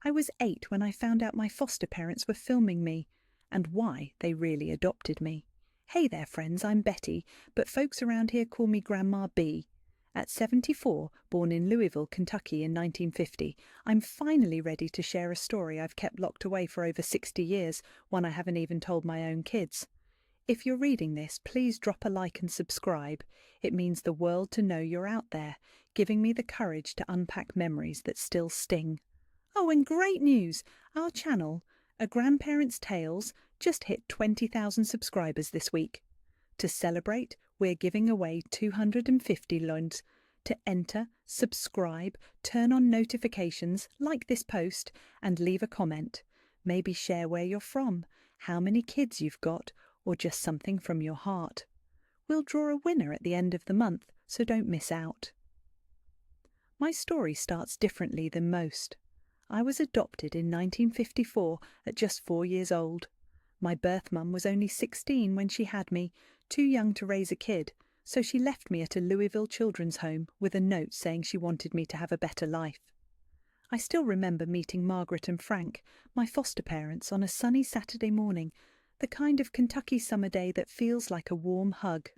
I was 8 when I found out my foster parents were filming me, and why they really adopted me. Hey there, friends, I'm Betty, but folks around here call me Grandma B. At 74, born in Louisville, Kentucky in 1950, I'm finally ready to share a story I've kept locked away for over 60 years, one I haven't even told my own kids. If you're reading this, please drop a like and subscribe. It means the world to know you're out there, giving me the courage to unpack memories that still sting. Oh, and great news! Our channel, A Grandparent's Tales, just hit 20,000 subscribers this week. To celebrate, we're giving away 250 loans. To enter, subscribe, turn on notifications, like this post, and leave a comment. Maybe share where you're from, how many kids you've got, or just something from your heart. We'll draw a winner at the end of the month, so don't miss out. My story starts differently than most. I was adopted in 1954 at just 4 years old. My birth mum was only 16 when she had me, too young to raise a kid, so she left me at a Louisville children's home with a note saying she wanted me to have a better life. I still remember meeting Margaret and Frank, my foster parents, on a sunny Saturday morning, the kind of Kentucky summer day that feels like a warm hug.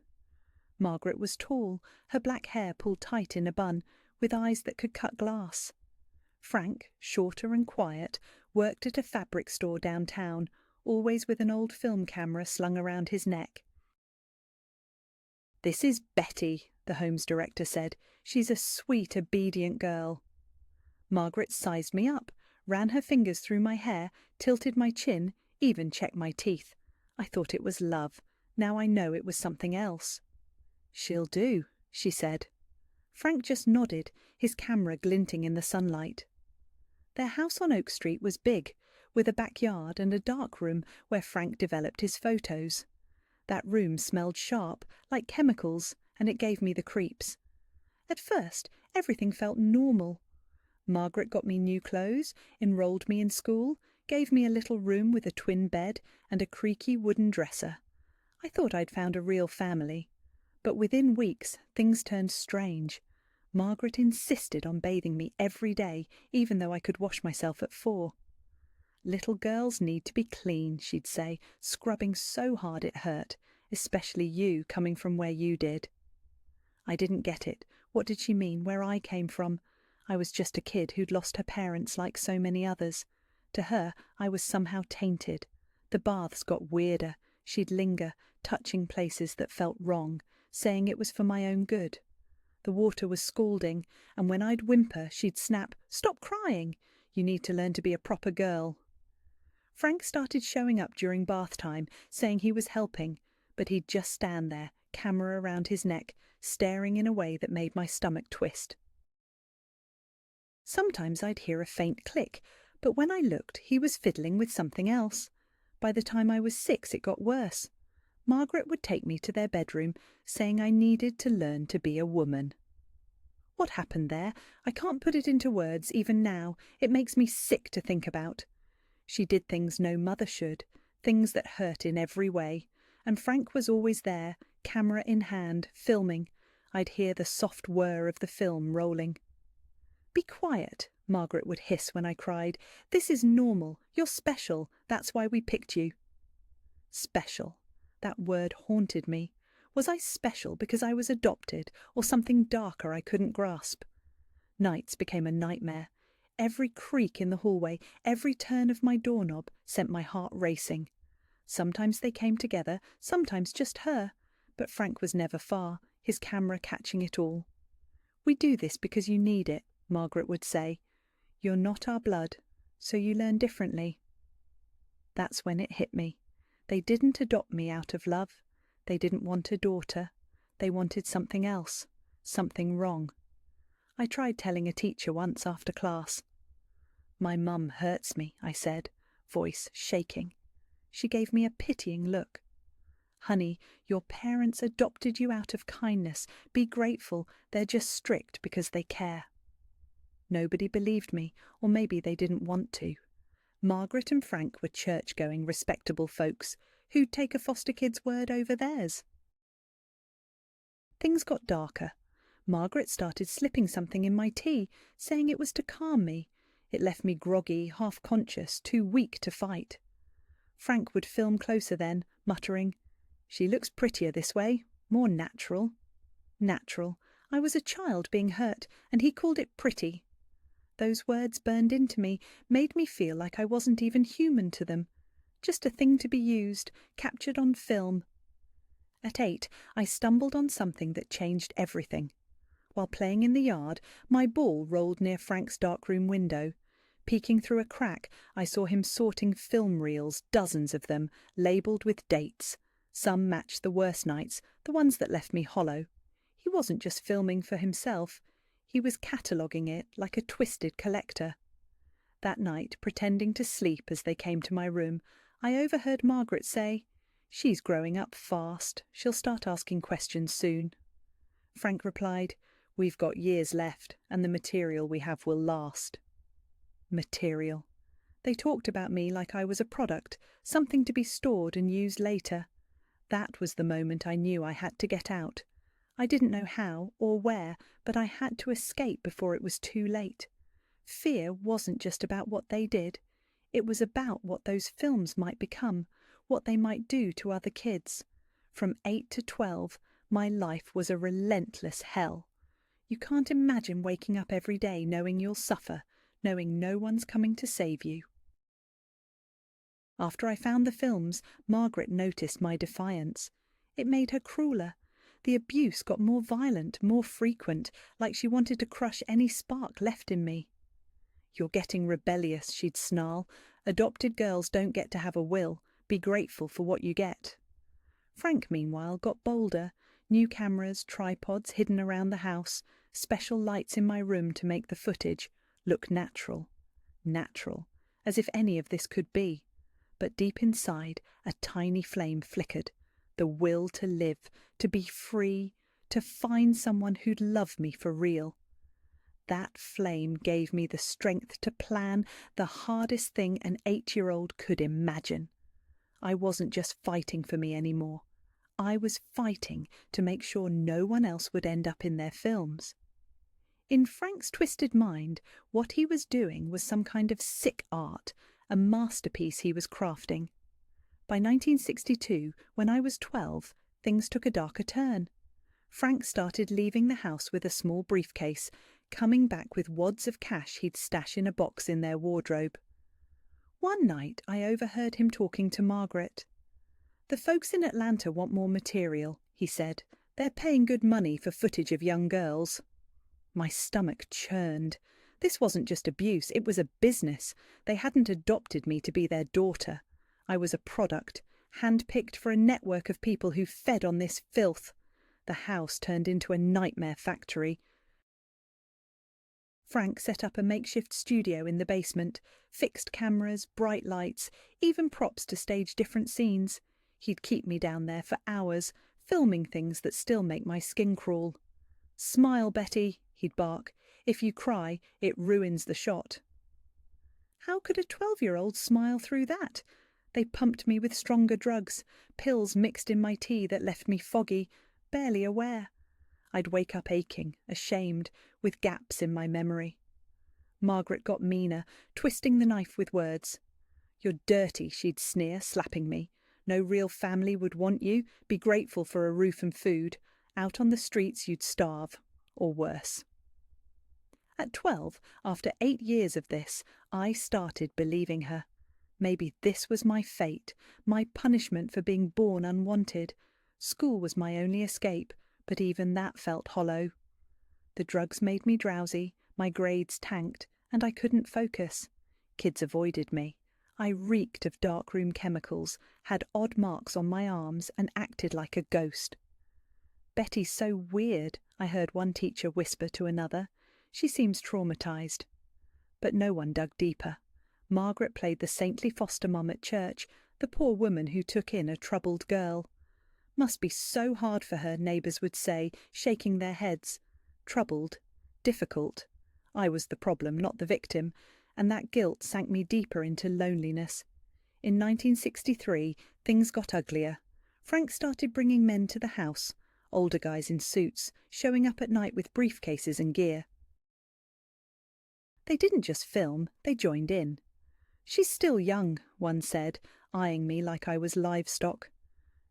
Margaret was tall, her black hair pulled tight in a bun, with eyes that could cut glass. Frank, shorter and quiet, worked at a fabric store downtown, always with an old film camera slung around his neck. "This is Betty," the home's director said. "She's a sweet, obedient girl." Margaret sized me up, ran her fingers through my hair, tilted my chin, even checked my teeth. I thought it was love. Now I know it was something else. "She'll do," she said. Frank just nodded, his camera glinting in the sunlight. Their house on Oak Street was big, with a backyard and a dark room where Frank developed his photos. That room smelled sharp, like chemicals, and it gave me the creeps. At first, everything felt normal. Margaret got me new clothes, enrolled me in school, gave me a little room with a twin bed and a creaky wooden dresser. I thought I'd found a real family. But within weeks, things turned strange. Margaret insisted on bathing me every day, even though I could wash myself at 4. "Little girls need to be clean," she'd say, scrubbing so hard it hurt, especially you, coming from where you did. I didn't get it. What did she mean, where I came from? I was just a kid who'd lost her parents like so many others. To her, I was somehow tainted. The baths got weirder. She'd linger, touching places that felt wrong, saying it was for my own good. The water was scalding, and when I'd whimper, she'd snap, "Stop crying! You need to learn to be a proper girl." Frank started showing up during bath time, saying he was helping, but he'd just stand there, camera around his neck, staring in a way that made my stomach twist. Sometimes I'd hear a faint click, but when I looked, he was fiddling with something else. By the time I was 6, it got worse. Margaret would take me to their bedroom, saying I needed to learn to be a woman. What happened there? I can't put it into words even now. It makes me sick to think about. She did things no mother should, things that hurt in every way, and Frank was always there, camera in hand, filming. I'd hear the soft whir of the film rolling. "Be quiet," Margaret would hiss when I cried. "This is normal. You're special. That's why we picked you." Special. That word haunted me. Was I special because I was adopted, or something darker I couldn't grasp? Nights became a nightmare. Every creak in the hallway, every turn of my doorknob sent my heart racing. Sometimes they came together, sometimes just her, but Frank was never far, his camera catching it all. "We do this because you need it," Margaret would say. "You're not our blood, so you learn differently." That's when it hit me. They didn't adopt me out of love. They didn't want a daughter. They wanted something else, something wrong. I tried telling a teacher once after class. "My mum hurts me," I said, voice shaking. She gave me a pitying look. "Honey, your parents adopted you out of kindness. Be grateful. They're just strict because they care." Nobody believed me, or maybe they didn't want to. Margaret and Frank were church-going, respectable folks. Who'd take a foster kid's word over theirs? Things got darker. Margaret started slipping something in my tea, saying it was to calm me. It left me groggy, half-conscious, too weak to fight. Frank would film closer then, muttering, "She looks prettier this way, more natural." Natural. I was a child being hurt, and he called it pretty. Those words burned into me, made me feel like I wasn't even human to them. Just a thing to be used, captured on film. At 8, I stumbled on something that changed everything. While playing in the yard, my ball rolled near Frank's darkroom window. Peeking through a crack, I saw him sorting film reels, dozens of them, labelled with dates. Some matched the worst nights, the ones that left me hollow. He wasn't just filming for himself. He was cataloguing it like a twisted collector. That night, pretending to sleep as they came to my room, I overheard Margaret say, "She's growing up fast. She'll start asking questions soon." Frank replied, "We've got years left, and the material we have will last." Material. They talked about me like I was a product, something to be stored and used later. That was the moment I knew I had to get out. I didn't know how or where, but I had to escape before it was too late. Fear wasn't just about what they did. It was about what those films might become, what they might do to other kids. From 8 to 12, my life was a relentless hell. You can't imagine waking up every day knowing you'll suffer, knowing no one's coming to save you. After I found the films, Margaret noticed my defiance. It made her crueler. The abuse got more violent, more frequent, like she wanted to crush any spark left in me. "You're getting rebellious," she'd snarl. "Adopted girls don't get to have a will. Be grateful for what you get." Frank, meanwhile, got bolder. New cameras, tripods hidden around the house, special lights in my room to make the footage look natural. Natural. As if any of this could be. But deep inside, a tiny flame flickered. The will to live, to be free, to find someone who'd love me for real. That flame gave me the strength to plan the hardest thing an 8-year-old could imagine. I wasn't just fighting for me anymore. I was fighting to make sure no one else would end up in their films. In Frank's twisted mind, what he was doing was some kind of sick art, a masterpiece he was crafting. By 1962, when I was 12, things took a darker turn. Frank started leaving the house with a small briefcase, coming back with wads of cash he'd stash in a box in their wardrobe. One night I overheard him talking to Margaret. "The folks in Atlanta want more material," he said. "They're paying good money for footage of young girls." My stomach churned. This wasn't just abuse, it was a business. They hadn't adopted me to be their daughter. I was a product, handpicked for a network of people who fed on this filth. The house turned into a nightmare factory. Frank set up a makeshift studio in the basement, fixed cameras, bright lights, even props to stage different scenes. He'd keep me down there for hours, filming things that still make my skin crawl. "Smile, Betty," he'd bark. "If you cry, it ruins the shot." How could a 12-year-old smile through that? They pumped me with stronger drugs, pills mixed in my tea that left me foggy, barely aware. I'd wake up aching, ashamed, with gaps in my memory. Margaret got meaner, twisting the knife with words. "You're dirty," she'd sneer, slapping me. "No real family would want you. Be grateful for a roof and food. Out on the streets you'd starve. Or worse." At 12, after 8 years of this, I started believing her. Maybe this was my fate, my punishment for being born unwanted. School was my only escape, but even that felt hollow. The drugs made me drowsy, my grades tanked, and I couldn't focus. Kids avoided me. I reeked of darkroom chemicals, had odd marks on my arms, and acted like a ghost. "Betty's so weird," I heard one teacher whisper to another. "She seems traumatized." But no one dug deeper. Margaret played the saintly foster mum at church, the poor woman who took in a troubled girl. "Must be so hard for her," neighbours would say, shaking their heads. Troubled. Difficult. I was the problem, not the victim, and that guilt sank me deeper into loneliness. In 1963, things got uglier. Frank started bringing men to the house, older guys in suits, showing up at night with briefcases and gear. They didn't just film, they joined in. "She's still young," one said, eyeing me like I was livestock.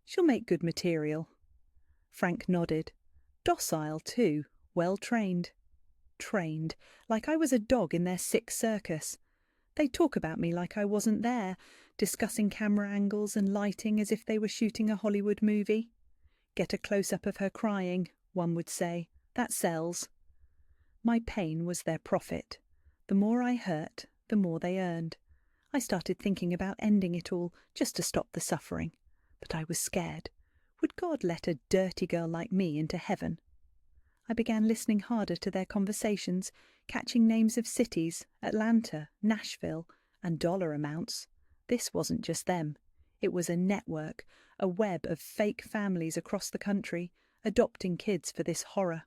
"She'll make good material." Frank nodded. "Docile, too, well trained." Trained, like I was a dog in their sick circus. They'd talk about me like I wasn't there, discussing camera angles and lighting as if they were shooting a Hollywood movie. "Get a close-up of her crying," one would say. "That sells." My pain was their profit. The more I hurt, the more they earned. I started thinking about ending it all, just to stop the suffering. But I was scared. Would God let a dirty girl like me into heaven? I began listening harder to their conversations, catching names of cities, Atlanta, Nashville, and dollar amounts. This wasn't just them. It was a network, a web of fake families across the country, adopting kids for this horror.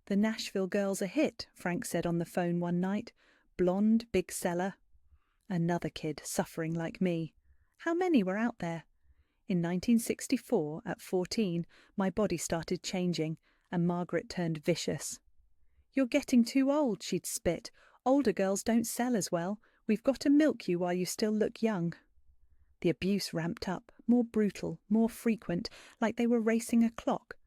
"The Nashville girl's a hit," Frank said on the phone one night. "Blonde, big seller." Another kid suffering like me. How many were out there? In 1964, at 14, my body started changing, and Margaret turned vicious. "You're getting too old," she'd spit. "Older girls don't sell as well. We've got to milk you while you still look young." The abuse ramped up, more brutal, more frequent, like they were racing a clock.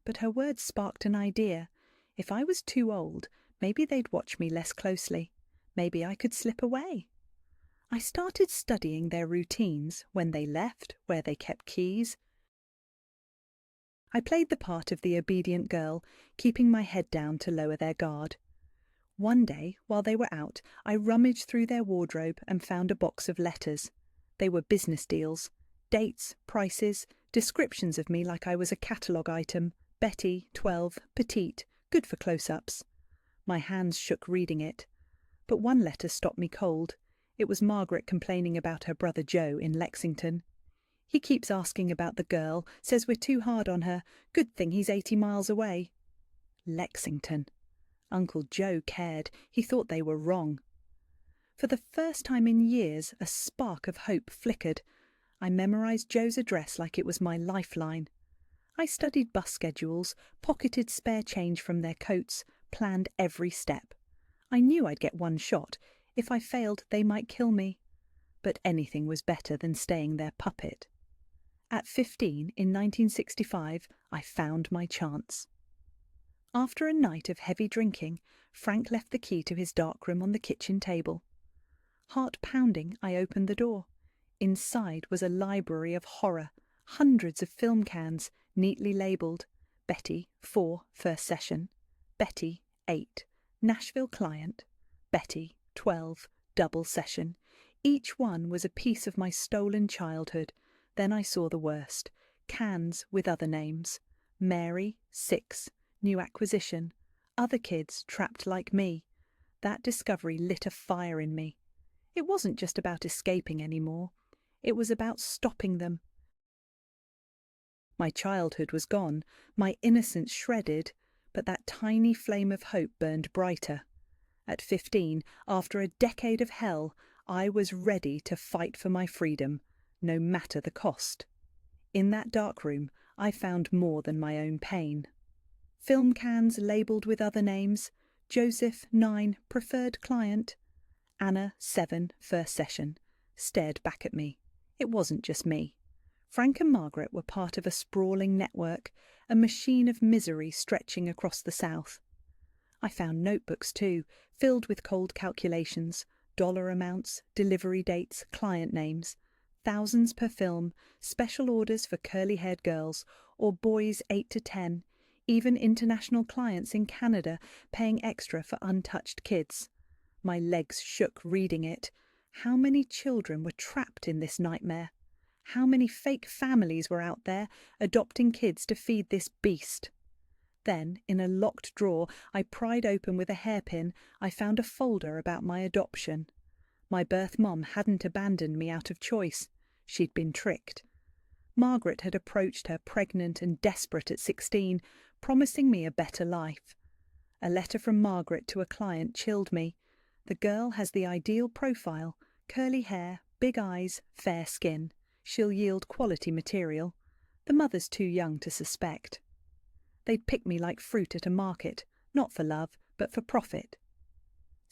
But her words sparked an idea. If I was too old, maybe they'd watch me less closely. Maybe I could slip away. I started studying their routines, when they left, where they kept keys. I played the part of the obedient girl, keeping my head down to lower their guard. One day, while they were out, I rummaged through their wardrobe and found a box of letters. They were business deals. Dates, prices, descriptions of me like I was a catalogue item. Betty, 12, petite, good for close-ups. My hands shook reading it. But one letter stopped me cold. It was Margaret complaining about her brother Joe in Lexington. "He keeps asking about the girl, says we're too hard on her. Good thing he's 80 miles away." Lexington. Uncle Joe cared. He thought they were wrong. For the first time in years, a spark of hope flickered. I memorized Joe's address like it was my lifeline. I studied bus schedules, pocketed spare change from their coats, planned every step. I knew I'd get one shot. If I failed, they might kill me. But anything was better than staying their puppet. At 15, in 1965, I found my chance. After a night of heavy drinking, Frank left the key to his darkroom on the kitchen table. Heart pounding, I opened the door. Inside was a library of horror, hundreds of film cans, neatly labelled. Betty, 4, first session. Betty, 8, Nashville client. Betty, 12, double session. Each one was a piece of my stolen childhood. Then I saw the worst. Cans with other names. Mary, 6, new acquisition. Other kids trapped like me. That discovery lit a fire in me. It wasn't just about escaping anymore. It was about stopping them. My childhood was gone, my innocence shredded, but that tiny flame of hope burned brighter. At 15, after a decade of hell, I was ready to fight for my freedom, no matter the cost. In that dark room, I found more than my own pain. Film cans labelled with other names. Joseph, 9, preferred client. Anna, 7, first session, stared back at me. It wasn't just me. Frank and Margaret were part of a sprawling network, a machine of misery stretching across the South. I found notebooks too, filled with cold calculations, dollar amounts, delivery dates, client names, thousands per film, special orders for curly-haired girls, or boys 8 to 10, even international clients in Canada paying extra for untouched kids. My legs shook reading it. How many children were trapped in this nightmare? How many fake families were out there adopting kids to feed this beast? Then, in a locked drawer I pried open with a hairpin, I found a folder about my adoption. My birth mom hadn't abandoned me out of choice. She'd been tricked. Margaret had approached her pregnant and desperate at 16, promising me a better life. A letter from Margaret to a client chilled me. The girl has the ideal profile, curly hair, big eyes, fair skin. She'll yield quality material. The mother's too young to suspect. They'd pick me like fruit at a market, not for love, but for profit.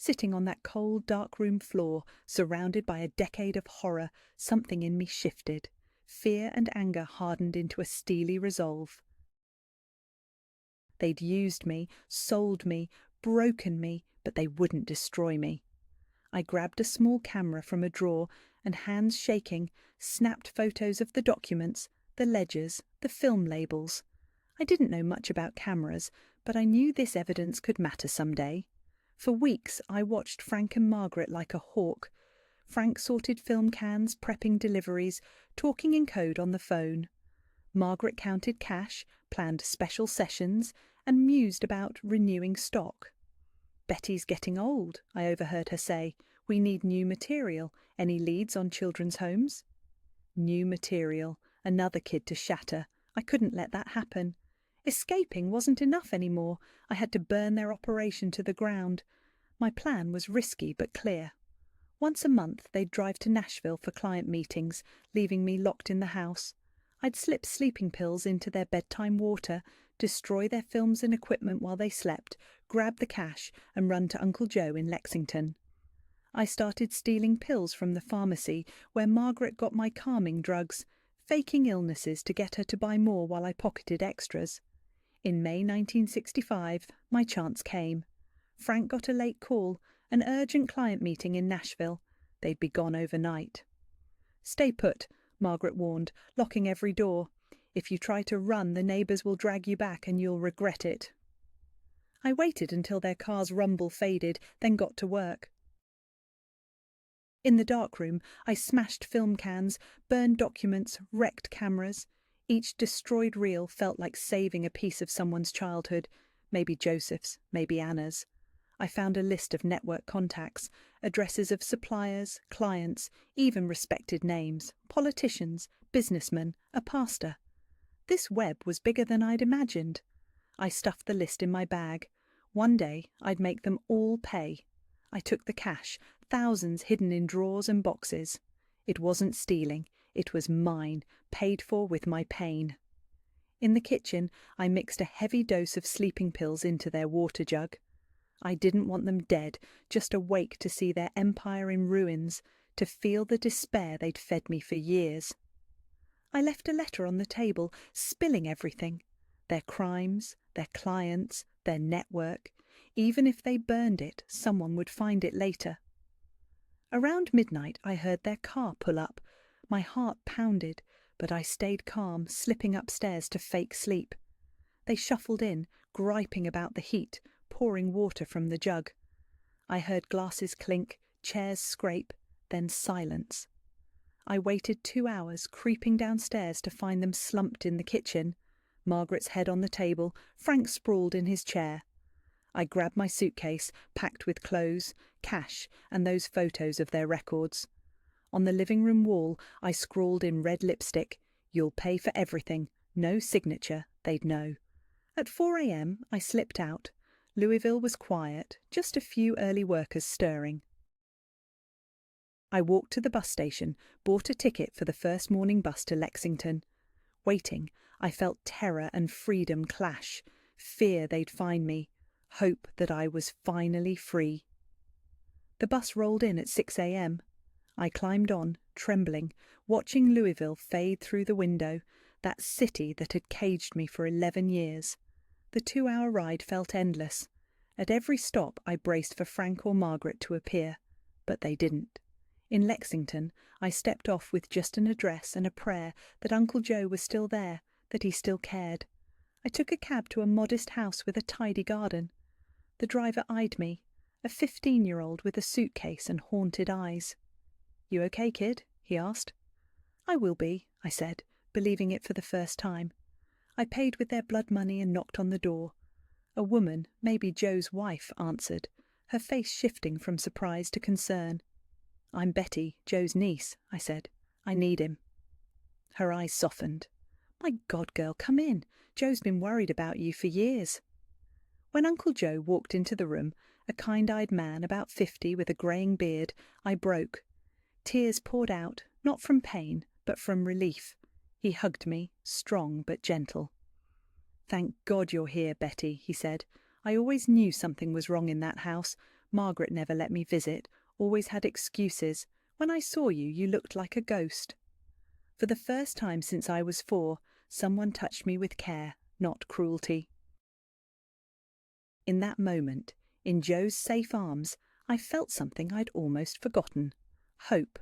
Sitting on that cold, dark room floor, surrounded by a decade of horror, something in me shifted. Fear and anger hardened into a steely resolve. They'd used me, sold me, broken me, but they wouldn't destroy me. I grabbed a small camera from a drawer and, hands shaking, snapped photos of the documents, the ledgers, the film labels. I didn't know much about cameras, but I knew this evidence could matter someday. For weeks I watched Frank and Margaret like a hawk. Frank sorted film cans, prepping deliveries, talking in code on the phone. Margaret counted cash, planned special sessions, and mused about renewing stock. "Betty's getting old," I overheard her say. "We need new material. Any leads on children's homes?" New material. Another kid to shatter. I couldn't let that happen. Escaping wasn't enough anymore. I had to burn their operation to the ground. My plan was risky but clear. Once a month they'd drive to Nashville for client meetings, leaving me locked in the house. I'd slip sleeping pills into their bedtime water, destroy their films and equipment while they slept, grab the cash and run to Uncle Joe in Lexington. I started stealing pills from the pharmacy where Margaret got my calming drugs, faking illnesses to get her to buy more while I pocketed extras. In May 1965, my chance came. Frank got a late call, an urgent client meeting in Nashville. They'd be gone overnight. "Stay put," Margaret warned, locking every door. "If you try to run, the neighbours will drag you back and you'll regret it." I waited until their car's rumble faded, then got to work. In the darkroom, I smashed film cans, burned documents, wrecked cameras. Each destroyed reel felt like saving a piece of someone's childhood, maybe Joseph's, maybe Anna's. I found a list of network contacts, addresses of suppliers, clients, even respected names, politicians, businessmen, a pastor. This web was bigger than I'd imagined. I stuffed the list in my bag. One day I'd make them all pay. I took the cash, thousands hidden in drawers and boxes. It wasn't stealing, it was mine, paid for with my pain. In the kitchen, I mixed a heavy dose of sleeping pills into their water jug. I didn't want them dead, just awake to see their empire in ruins, to feel the despair they'd fed me for years. I left a letter on the table, spilling everything. Their crimes, their clients, their network. Even if they burned it, someone would find it later. Around midnight, I heard their car pull up. My heart pounded, but I stayed calm, slipping upstairs to fake sleep. They shuffled in, griping about the heat, pouring water from the jug. I heard glasses clink, chairs scrape, then silence. I waited 2 hours, creeping downstairs to find them slumped in the kitchen. Margaret's head on the table, Frank sprawled in his chair. I grabbed my suitcase, packed with clothes, cash, and those photos of their records. On the living room wall, I scrawled in red lipstick, "You'll pay for everything. No signature, they'd know." At 4 a.m, I slipped out. Louisville was quiet, just a few early workers stirring. I walked to the bus station, bought a ticket for the first morning bus to Lexington. Waiting, I felt terror and freedom clash, fear they'd find me, hope that I was finally free. The bus rolled in at 6 a.m. I climbed on, trembling, watching Louisville fade through the window, that city that had caged me for 11 years. The 2-hour ride felt endless. At every stop I braced for Frank or Margaret to appear, but they didn't. In Lexington, I stepped off with just an address and a prayer that Uncle Joe was still there, that he still cared. I took a cab to a modest house with a tidy garden. The driver eyed me, a 15-year-old with a suitcase and haunted eyes. "You okay, kid?" he asked. "I will be," I said, believing it for the first time. I paid with their blood money and knocked on the door. A woman, maybe Joe's wife, answered, her face shifting from surprise to concern. "I'm Betty, Joe's niece," I said. "I need him." Her eyes softened. "My God, girl, come in. Joe's been worried about you for years." When Uncle Joe walked into the room, a kind-eyed man about 50 with a greying beard, I broke. Tears poured out, not from pain, but from relief. He hugged me, strong but gentle. "Thank God you're here, Betty," he said. "I always knew something was wrong in that house. Margaret never let me visit, always had excuses. When I saw you, you looked like a ghost. For the first time since I was 4, someone touched me with care, not cruelty. In that moment, in Joe's safe arms, I felt something I'd almost forgotten. Hope.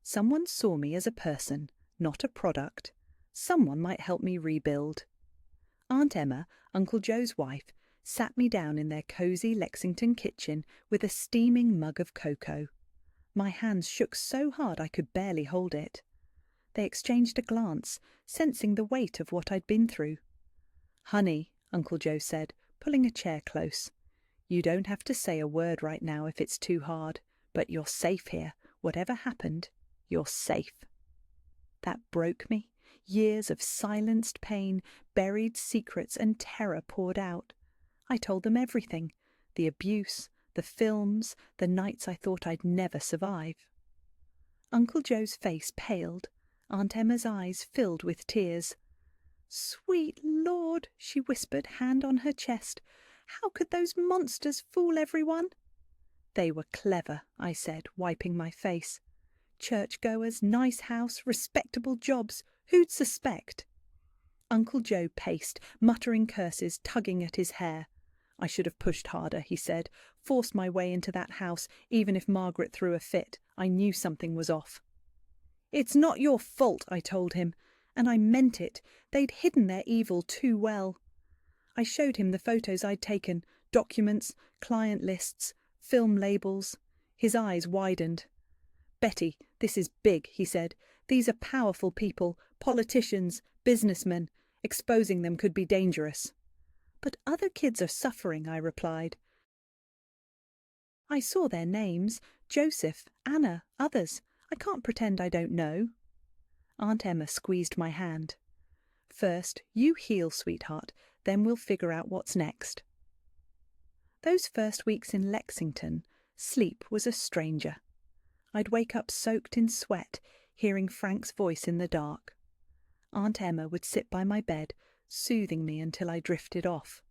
Someone saw me as a person, not a product. Someone might help me rebuild. Aunt Emma, Uncle Joe's wife, sat me down in their cosy Lexington kitchen with a steaming mug of cocoa. My hands shook so hard I could barely hold it. They exchanged a glance, sensing the weight of what I'd been through. "Honey," Uncle Joe said, pulling a chair close. "You don't have to say a word right now if it's too hard, but you're safe here. Whatever happened, you're safe." That broke me. Years of silenced pain, buried secrets and terror poured out. I told them everything, the abuse, the films, the nights I thought I'd never survive. Uncle Joe's face paled. Aunt Emma's eyes filled with tears. "Sweet Lord," she whispered, hand on her chest. "How could those monsters fool everyone?" "They were clever," I said, wiping my face. "Churchgoers, nice house, respectable jobs. Who'd suspect?" Uncle Joe paced, muttering curses, tugging at his hair. "I should have pushed harder," he said, "forced my way into that house, even if Margaret threw a fit. I knew something was off." "It's not your fault," I told him, and I meant it. They'd hidden their evil too well. I showed him the photos I'd taken, documents, client lists, film labels. His eyes widened. "Betty, this is big," he said. "These are powerful people, politicians, businessmen. Exposing them could be dangerous." "But other kids are suffering," I replied. "I saw their names. Joseph, Anna, others. I can't pretend I don't know." Aunt Emma squeezed my hand. "First, you heal, sweetheart, then we'll figure out what's next." Those first weeks in Lexington, sleep was a stranger. I'd wake up soaked in sweat, hearing Frank's voice in the dark. Aunt Emma would sit by my bed, soothing me until I drifted off.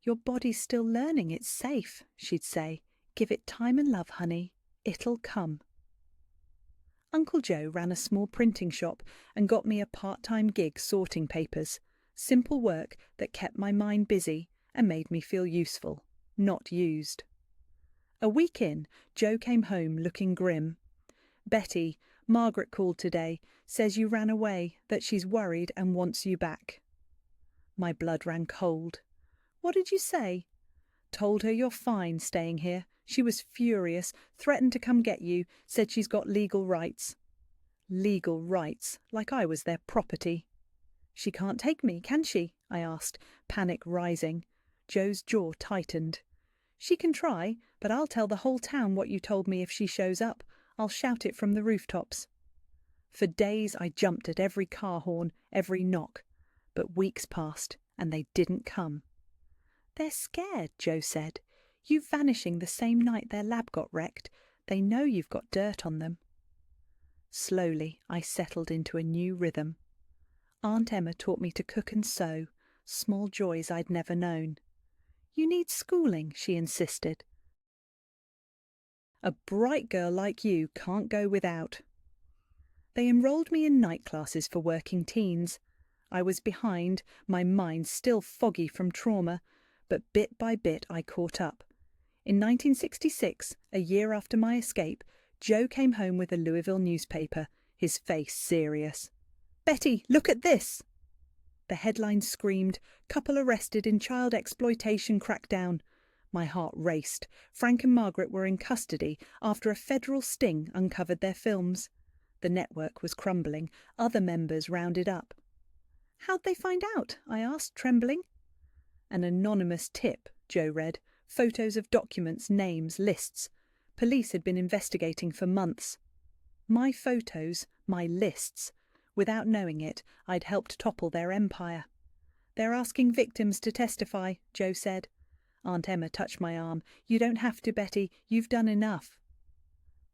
"Your body's still learning it's safe," she'd say. "Give it time and love, honey. It'll come." Uncle Joe ran a small printing shop and got me a part-time gig sorting papers. Simple work that kept my mind busy and made me feel useful, not used. A week in, Joe came home looking grim. "Betty, Margaret called today, says you ran away, that she's worried and wants you back." My blood ran cold. "What did you say?" "Told her you're fine staying here. She was furious, threatened to come get you, said she's got legal rights." Legal rights, like I was their property. "She can't take me, can she?" I asked, panic rising. Joe's jaw tightened. "She can try, but I'll tell the whole town what you told me if she shows up. I'll shout it from the rooftops." For days I jumped at every car horn, every knock. But weeks passed, and they didn't come. "They're scared," Joe said. "You vanishing the same night their lab got wrecked. They know you've got dirt on them." Slowly, I settled into a new rhythm. Aunt Emma taught me to cook and sew, small joys I'd never known. "You need schooling," she insisted. "A bright girl like you can't go without." They enrolled me in night classes for working teens. I was behind, my mind still foggy from trauma, but bit by bit I caught up. In 1966, a year after my escape, Joe came home with a Louisville newspaper, his face serious. "Betty, look at this!" The headline screamed, "Couple arrested in child exploitation crackdown." My heart raced. Frank and Margaret were in custody after a federal sting uncovered their films. The network was crumbling, other members rounded up. "How'd they find out?" I asked, trembling. "An anonymous tip," Joe read. Photos of documents, names, lists. Police had been investigating for months. My photos, my lists. Without knowing it, I'd helped topple their empire. "They're asking victims to testify," Joe said. Aunt Emma touched my arm. "You don't have to, Betty. You've done enough."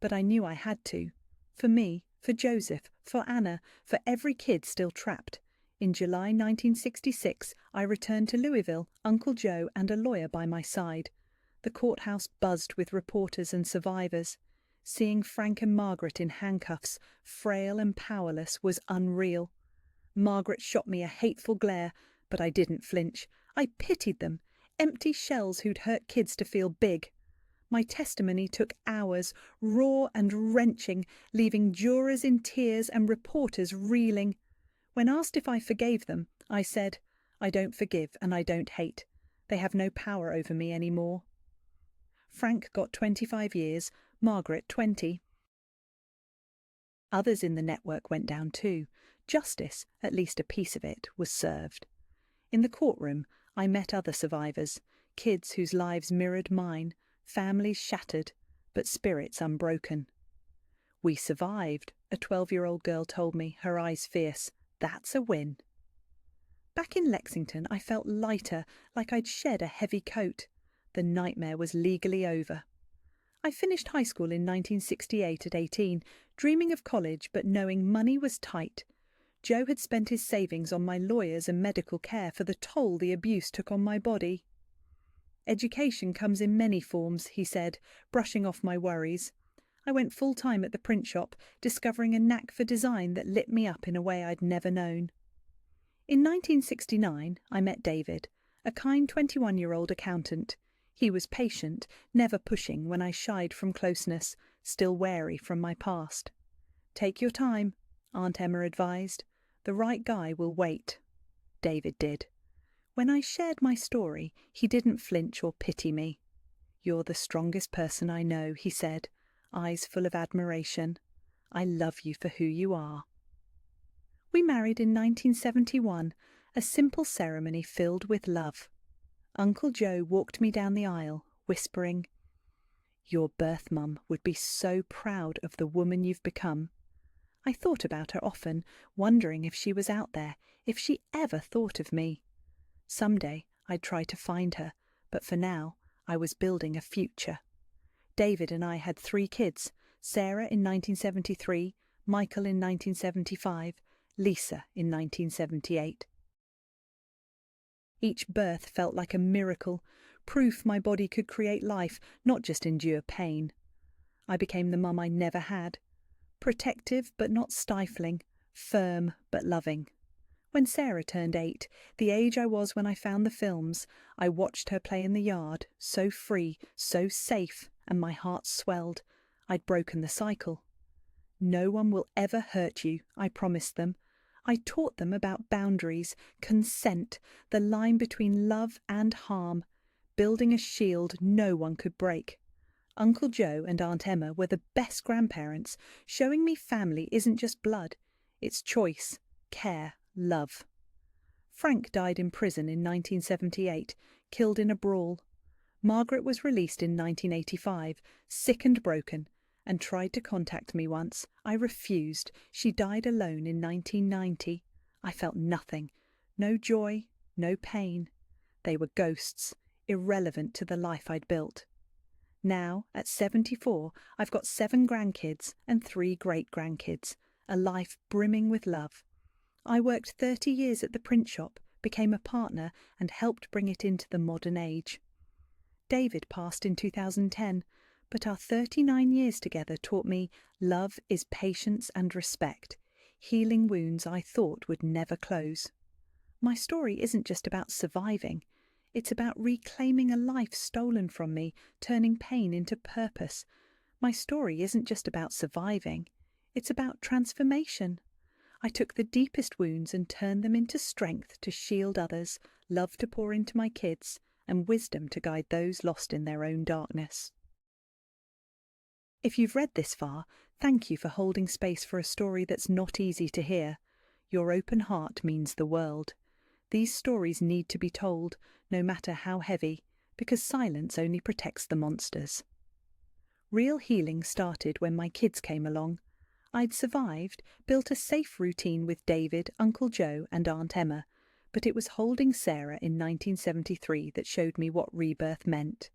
But I knew I had to. For me, for Joseph, for Anna, for every kid still trapped. In July 1966, I returned to Louisville, Uncle Joe and a lawyer by my side. The courthouse buzzed with reporters and survivors. Seeing Frank and Margaret in handcuffs, frail and powerless, was unreal. Margaret shot me a hateful glare, but I didn't flinch. I pitied them, empty shells who'd hurt kids to feel big. My testimony took hours, raw and wrenching, leaving jurors in tears and reporters reeling. When asked if I forgave them, I said, "I don't forgive and I don't hate. They have no power over me anymore." Frank got 25 years, Margaret 20. Others in the network went down too. Justice, at least a piece of it, was served. In the courtroom, I met other survivors, kids whose lives mirrored mine, families shattered, but spirits unbroken. "We survived," a 12-year-old girl told me, her eyes fierce. "That's a win." Back in Lexington, I felt lighter, like I'd shed a heavy coat. The nightmare was legally over. I finished high school in 1968 at 18, dreaming of college but knowing money was tight. Joe had spent his savings on my lawyers and medical care for the toll the abuse took on my body. "Education comes in many forms," he said, brushing off my worries. I went full-time at the print shop, discovering a knack for design that lit me up in a way I'd never known. In 1969, I met David, a kind 21-year-old accountant. He was patient, never pushing when I shied from closeness, still wary from my past. "Take your time," Aunt Emma advised. "The right guy will wait." David did. When I shared my story, he didn't flinch or pity me. "You're the strongest person I know," he said, eyes full of admiration. "I love you for who you are." We married in 1971, a simple ceremony filled with love. Uncle Joe walked me down the aisle, whispering, "Your birth mum would be so proud of the woman you've become." I thought about her often, wondering if she was out there, if she ever thought of me. Someday I'd try to find her, but for now I was building a future. David and I had 3 kids, Sarah in 1973, Michael in 1975, Lisa in 1978. Each birth felt like a miracle, proof my body could create life, not just endure pain. I became the mum I never had. Protective but not stifling, firm but loving. When Sarah turned 8, the age I was when I found the films, I watched her play in the yard, so free, so safe, and my heart swelled. I'd broken the cycle. "No one will ever hurt you," I promised them. I taught them about boundaries, consent, the line between love and harm, building a shield no one could break. Uncle Joe and Aunt Emma were the best grandparents, showing me family isn't just blood, it's choice, care, love. Frank died in prison in 1978, killed in a brawl. Margaret was released in 1985, sick and broken, and tried to contact me once. I refused. She died alone in 1990. I felt nothing. No joy, no pain. They were ghosts, irrelevant to the life I'd built. Now, at 74, I've got 7 grandkids and 3 great-grandkids, a life brimming with love. I worked 30 years at the print shop, became a partner, and helped bring it into the modern age. David passed in 2010, but our 39 years together taught me love is patience and respect, healing wounds I thought would never close. My story isn't just about surviving. It's about reclaiming a life stolen from me, turning pain into purpose. My story isn't just about surviving. It's about transformation. I took the deepest wounds and turned them into strength to shield others, love to pour into my kids, and wisdom to guide those lost in their own darkness. If you've read this far, thank you for holding space for a story that's not easy to hear. Your open heart means the world. These stories need to be told, no matter how heavy, because silence only protects the monsters. Real healing started when my kids came along. I'd survived, built a safe routine with David, Uncle Joe and Aunt Emma, but it was holding Sarah in 1973 that showed me what rebirth meant.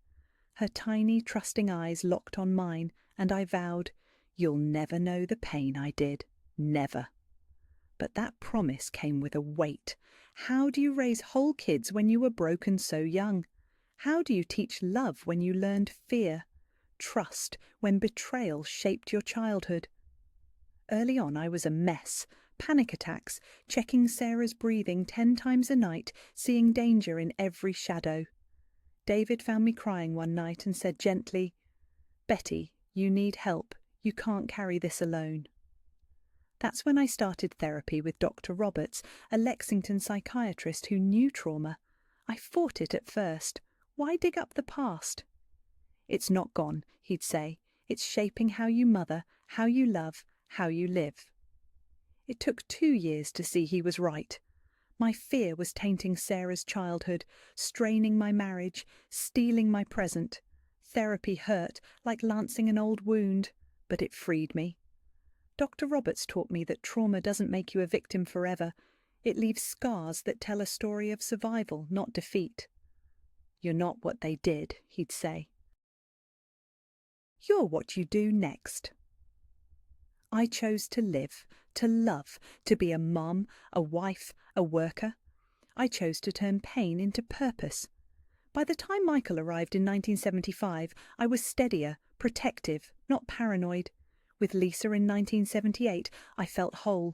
Her tiny, trusting eyes locked on mine, and I vowed, "You'll never know the pain I did. Never." But that promise came with a weight. How do you raise whole kids when you were broken so young? How do you teach love when you learned fear? Trust when betrayal shaped your childhood? Early on I was a mess. Panic attacks, checking Sarah's breathing 10 times a night, seeing danger in every shadow. David found me crying one night and said gently, "Betty, you need help. You can't carry this alone." That's when I started therapy with Dr. Roberts, a Lexington psychiatrist who knew trauma. I fought it at first. Why dig up the past? "It's not gone," he'd say. "It's shaping how you mother, how you love, how you live." It took 2 years to see he was right. My fear was tainting Sarah's childhood, straining my marriage, stealing my present. Therapy hurt, like lancing an old wound, but it freed me. Dr. Roberts taught me that trauma doesn't make you a victim forever. It leaves scars that tell a story of survival, not defeat. "You're not what they did," he'd say. "You're what you do next." I chose to live, to love, to be a mum, a wife, a worker. I chose to turn pain into purpose. By the time Michael arrived in 1975, I was steadier, protective, not paranoid. With Lisa in 1978, I felt whole.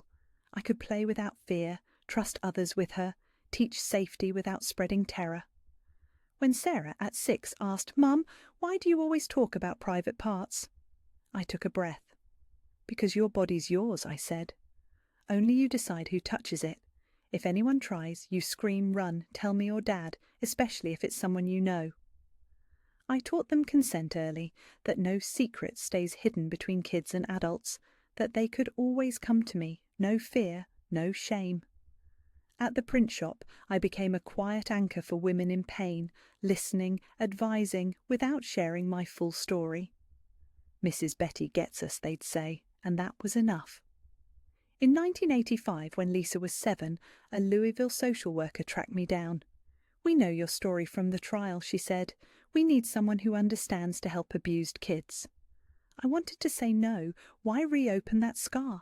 I could play without fear, trust others with her, teach safety without spreading terror. When Sarah, at 6, asked, "Mum, why do you always talk about private parts?" I took a breath. "Because your body's yours," I said. "Only you decide who touches it. If anyone tries, you scream, run, tell me or Dad, especially if it's someone you know." I taught them consent early, that no secret stays hidden between kids and adults, that they could always come to me, no fear, no shame. At the print shop, I became a quiet anchor for women in pain, listening, advising, without sharing my full story. "Mrs. Betty gets us," they'd say, and that was enough. In 1985, when Lisa was 7, a Louisville social worker tracked me down. "We know your story from the trial," she said. "We need someone who understands to help abused kids." I wanted to say no. Why reopen that scar?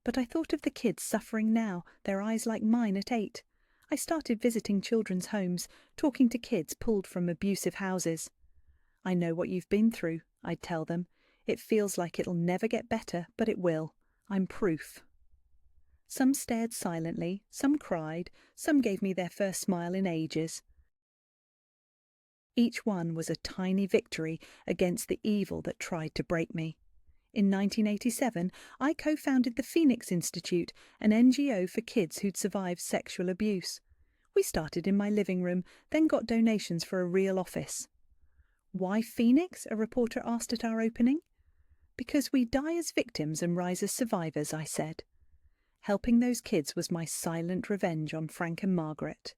But I thought of the kids suffering now, their eyes like mine at 8. I started visiting children's homes, talking to kids pulled from abusive houses. "I know what you've been through," I'd tell them. "It feels like it'll never get better, but it will. I'm proof." Some stared silently, some cried, some gave me their first smile in ages. Each one was a tiny victory against the evil that tried to break me. In 1987, I co-founded the Phoenix Institute, an NGO for kids who'd survived sexual abuse. We started in my living room, then got donations for a real office. "Why Phoenix?" a reporter asked at our opening. "Because we die as victims and rise as survivors," I said. Helping those kids was my silent revenge on Frank and Margaret.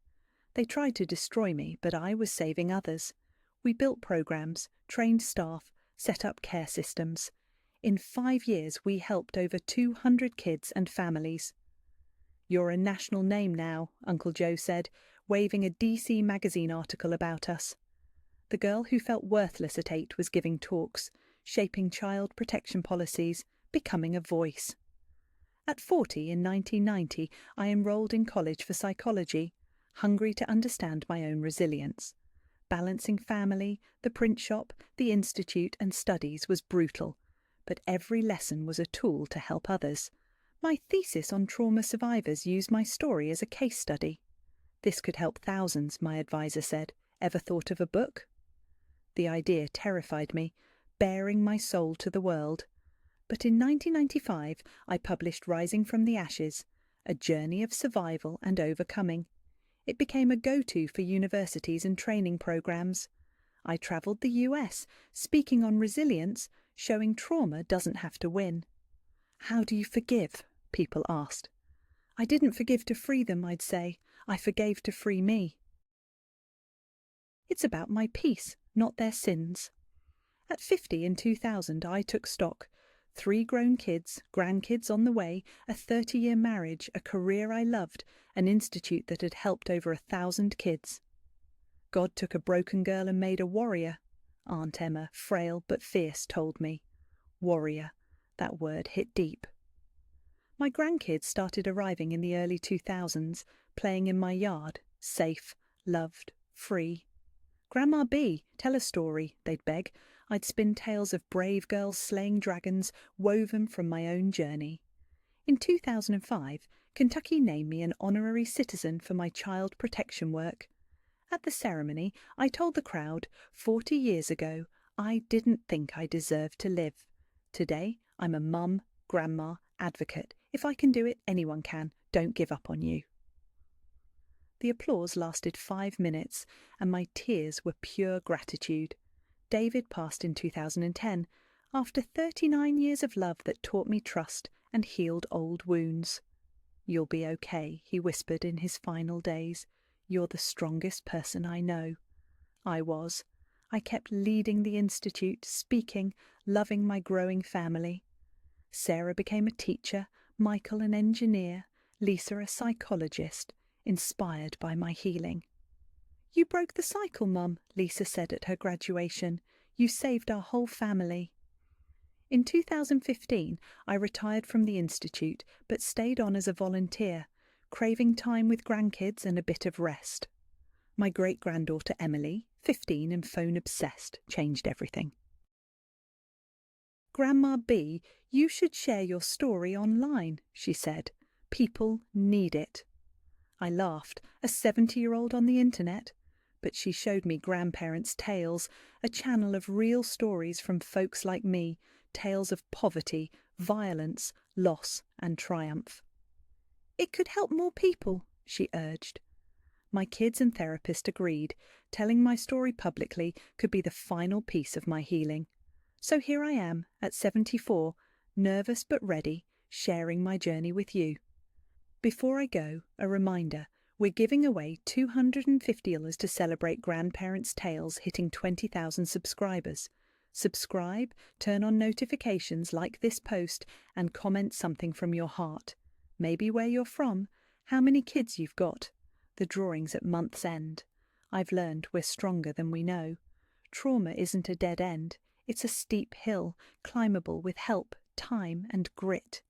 They tried to destroy me, but I was saving others. We built programs, trained staff, set up care systems. In 5 years, we helped over 200 kids and families. "You're a national name now," Uncle Joe said, waving a DC magazine article about us. The girl who felt worthless at 8 was giving talks, shaping child protection policies, becoming a voice. At 40, in 1990, I enrolled in college for psychology, hungry to understand my own resilience. Balancing family, the print shop, the institute and studies was brutal, but every lesson was a tool to help others. My thesis on trauma survivors used my story as a case study. "This could help thousands," my advisor said. "Ever thought of a book?" The idea terrified me, baring my soul to the world. But in 1995, I published Rising from the Ashes, a journey of survival and overcoming. It became a go-to for universities and training programs. I travelled the US, speaking on resilience, showing trauma doesn't have to win. "How do you forgive?" people asked. "I didn't forgive to free them," I'd say. "I forgave to free me." It's about my peace, not their sins. At 50 in 2000, I took stock. 3 grown kids, grandkids on the way, a 30-year marriage, a career I loved, an institute that had helped over 1,000 kids. "God took a broken girl and made a warrior," Aunt Emma, frail but fierce, told me. Warrior. That word hit deep. My grandkids started arriving in the early 2000s, playing in my yard, safe, loved, free. "Grandma B, tell a story," they'd beg. I'd spin tales of brave girls slaying dragons, woven from my own journey. In 2005, Kentucky named me an honorary citizen for my child protection work. At the ceremony, I told the crowd, 40 years ago, I didn't think I deserved to live. Today, I'm a mum, grandma, advocate. If I can do it, anyone can. Don't give up on you. The applause lasted 5 minutes, and my tears were pure gratitude. David passed in 2010, after 39 years of love that taught me trust and healed old wounds. "You'll be okay," he whispered in his final days. "You're the strongest person I know." I was. I kept leading the Institute, speaking, loving my growing family. Sarah became a teacher, Michael an engineer, Lisa a psychologist, inspired by my healing. "You broke the cycle, Mum," Lisa said at her graduation. "You saved our whole family." In 2015, I retired from the Institute but stayed on as a volunteer, craving time with grandkids and a bit of rest. My great-granddaughter Emily, 15 and phone-obsessed, changed everything. "Grandma B, you should share your story online," she said. "People need it." I laughed, a 70-year-old on the internet. But she showed me Grandparents' Tales, a channel of real stories from folks like me, tales of poverty, violence, loss and triumph. "It could help more people," she urged. My kids and therapist agreed. Telling my story publicly could be the final piece of my healing. So here I am, at 74, nervous but ready, sharing my journey with you. Before I go, a reminder, we're giving away $250 to celebrate Grandparents' Tales hitting 20,000 subscribers. Subscribe, turn on notifications, like this post, and comment something from your heart. Maybe where you're from, how many kids you've got. The drawing's at month's end. I've learned we're stronger than we know. Trauma isn't a dead end. It's a steep hill, climbable with help, time and grit.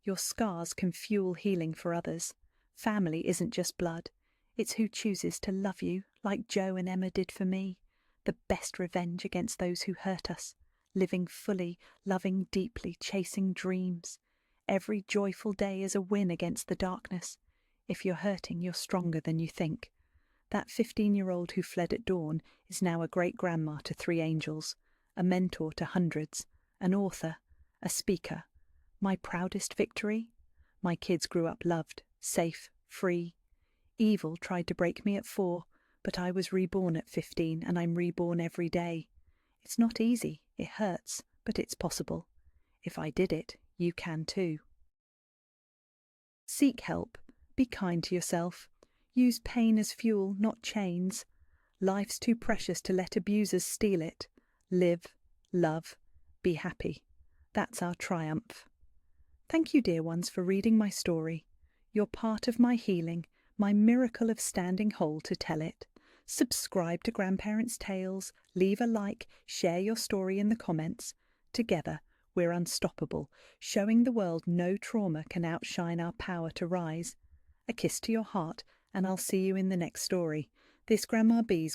Your scars can fuel healing for others. Family isn't just blood. It's who chooses to love you, like Joe and Emma did for me. The best revenge against those who hurt us. Living fully, loving deeply, chasing dreams. Every joyful day is a win against the darkness. If you're hurting, you're stronger than you think. That 15-year-old who fled at dawn is now a great-grandma to 3 angels, a mentor to hundreds, an author, a speaker. My proudest victory? My kids grew up loved, safe, free. Evil tried to break me at 4, but I was reborn at 15, and I'm reborn every day. It's not easy, it hurts, but it's possible. If I did it, you can too. Seek help. Be kind to yourself. Use pain as fuel, not chains. Life's too precious to let abusers steal it. Live, love, be happy. That's our triumph. Thank you, dear ones, for reading my story. You're part of my healing, my miracle of standing whole to tell it. Subscribe to Grandparents' Tales, leave a like, share your story in the comments. Together, we're unstoppable, showing the world no trauma can outshine our power to rise. A kiss to your heart, and I'll see you in the next story. This Grandma B's